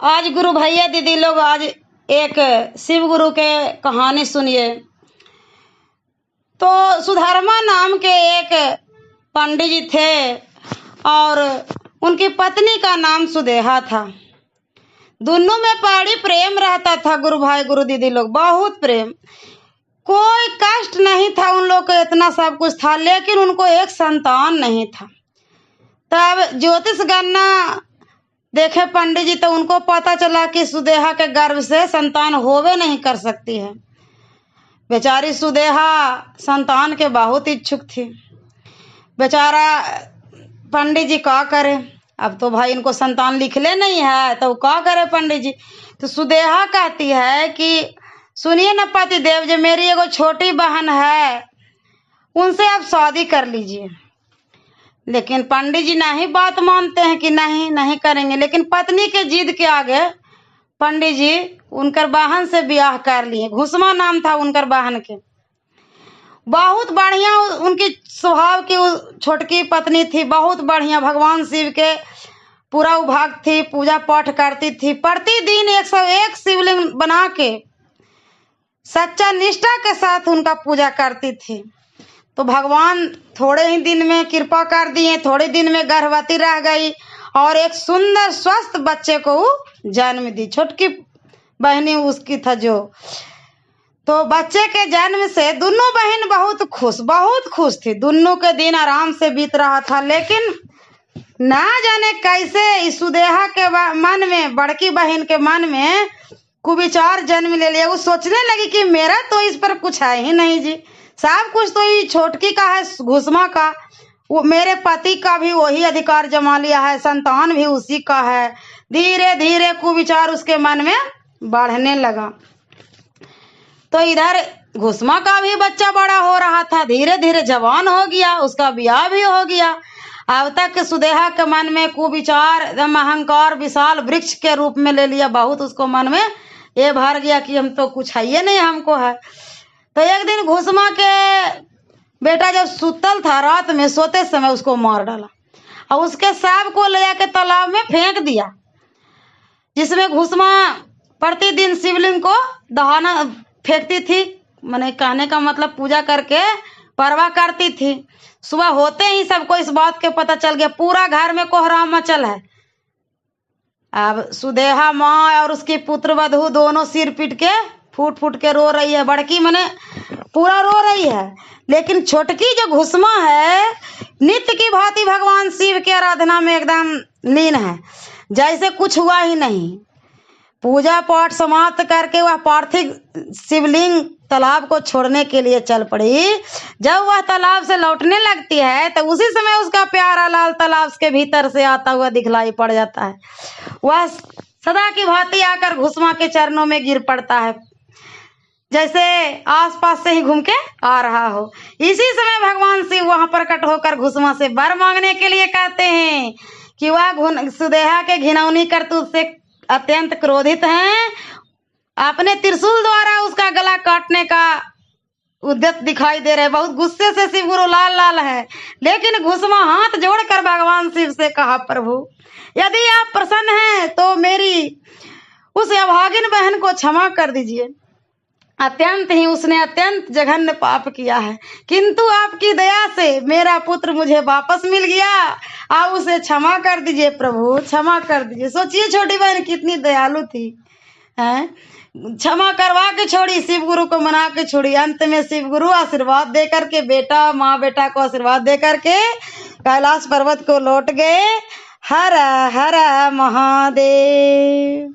आज गुरु भैया दीदी लोग आज एक शिव गुरु के कहानी सुनिए। तो सुधर्मा नाम के एक पंडित जी थे और उनकी पत्नी का नाम सुदेहा था। दोनों में बड़ी प्रेम रहता था। गुरु भाई गुरु दीदी लोग बहुत प्रेम, कोई कष्ट नहीं था उन लोग को, इतना सब कुछ था, लेकिन उनको एक संतान नहीं था। तब ज्योतिष गणना देखे पंडित जी तो उनको पता चला कि सुदेहा के गर्भ से संतान होवे नहीं कर सकती है। बेचारी सुदेहा संतान के बहुत इच्छुक थी। बेचारा पंडित जी क्या करे, अब तो भाई इनको संतान लिखले नहीं है तो क्या करे पंडित जी। तो सुदेहा कहती है कि सुनिए न पति देव जी, मेरी एगो छोटी बहन है, उनसे आप शादी कर लीजिए। लेकिन पंडित जी नहीं बात मानते हैं कि नहीं करेंगे। लेकिन पत्नी के जिद के आगे पंडित जी उनकर बहन से ब्याह कर लिए। घुसमा नाम था उनकर बहन के। बहुत बढ़िया उनकी स्वभाव की छोटकी पत्नी थी, बहुत बढ़िया, भगवान शिव के पूरा उभाग थी, पूजा पाठ करती थी। प्रतिदिन 101 शिवलिंग बना के सच्चा निष्ठा के साथ उनका पूजा करती थी। तो भगवान थोड़े ही दिन में कृपा कर दिए, थोड़े दिन में गर्भवती रह गई और एक सुंदर स्वस्थ बच्चे को जन्म दी। छोटकी बहनी उसकी था जो। तो बच्चे के जन्म से दोनों बहन बहुत खुश थी। दोनों के दिन आराम से बीत रहा था। लेकिन ना जाने कैसे इस सुदेहा के मन में, बड़की बहन के मन में कुविचार जन्म ले लिया। वो सोचने लगी कि मेरा तो इस पर कुछ है ही नहीं जी, सब कुछ तो ये छोटकी का है, घुसमा का। वो मेरे पति का भी वही अधिकार जमा लिया है, संतान भी उसी का है। धीरे धीरे कुविचार उसके मन में बढ़ने लगा। तो इधर घुसमा का भी बच्चा बड़ा हो रहा था, धीरे धीरे जवान हो गया, उसका ब्याह भी हो गया। अब तक सुदेहा के मन में कुविचार एकदम अहंकार विशाल वृक्ष के रूप में ले लिया। बहुत उसको मन में ये भर गया कि हम तो कुछ है ये नहीं, हमको है। तो एक दिन घुसमा के बेटा जब सुतल था, रात में सोते समय उसको मार डाला और उसके सांप को ले जाके तालाब में फेंक दिया, जिसमें घुसमा प्रतिदिन शिवलिंग को दहाना फेंकती थी। मैंने कहने का मतलब पूजा करके परवाह करती थी। सुबह होते ही सबको इस बात के पता चल गया, पूरा घर में कोहराम मचल है। अब सुदेहा माँ और उसकी पुत्र वधू दोनों सिर पीट के फूट फूट के रो रही है। बड़की मने पूरा रो रही है, लेकिन छोटकी जो घुसमा है नित्य की भांति भगवान शिव की आराधना में एकदम लीन है, जैसे कुछ हुआ ही नहीं। पूजा पाठ समाप्त करके वह पार्थिव शिवलिंग तालाब को छोड़ने के लिए चल पड़ी। जब वह तालाब से लौटने लगती है तो उसी समय उसका प्यारा लाल तालाब के भीतर से आता हुआ दिखलाई पड़ जाता है। वह सदा की भांति आकर घुसमा के चरणों में गिर पड़ता है, जैसे आसपास से ही घूम के आ रहा हो। इसी समय भगवान शिव वहां प्रकट होकर घुसमा से वर मांगने के लिए कहते हैं कि वह सुदेहा के घिनौनी करतूत से अत्यंत क्रोधित हैं। अपने त्रिशूल द्वारा उसका गला काटने का उद्यत दिखाई दे रहे। बहुत गुस्से से शिव गुरु लाल लाल है। लेकिन घुसमा हाथ जोड़कर भगवान शिव से कहा, प्रभु यदि आप प्रसन्न हैं तो मेरी उस अभागिन बहन को क्षमा कर दीजिए। उसने अत्यंत जघन्य पाप किया है, किंतु आपकी दया से मेरा पुत्र मुझे वापस मिल गया। आप उसे क्षमा कर दीजिए प्रभु, क्षमा कर दीजिए। सोचिए छोटी बहन कितनी दयालु थी, हैं? क्षमा करवा के छोड़ी, शिव गुरु को मना के छोड़ी। अंत में शिव गुरु आशीर्वाद दे करके माँ बेटा को आशीर्वाद दे करके कैलाश पर्वत को लौट गए। हर हर महादेव।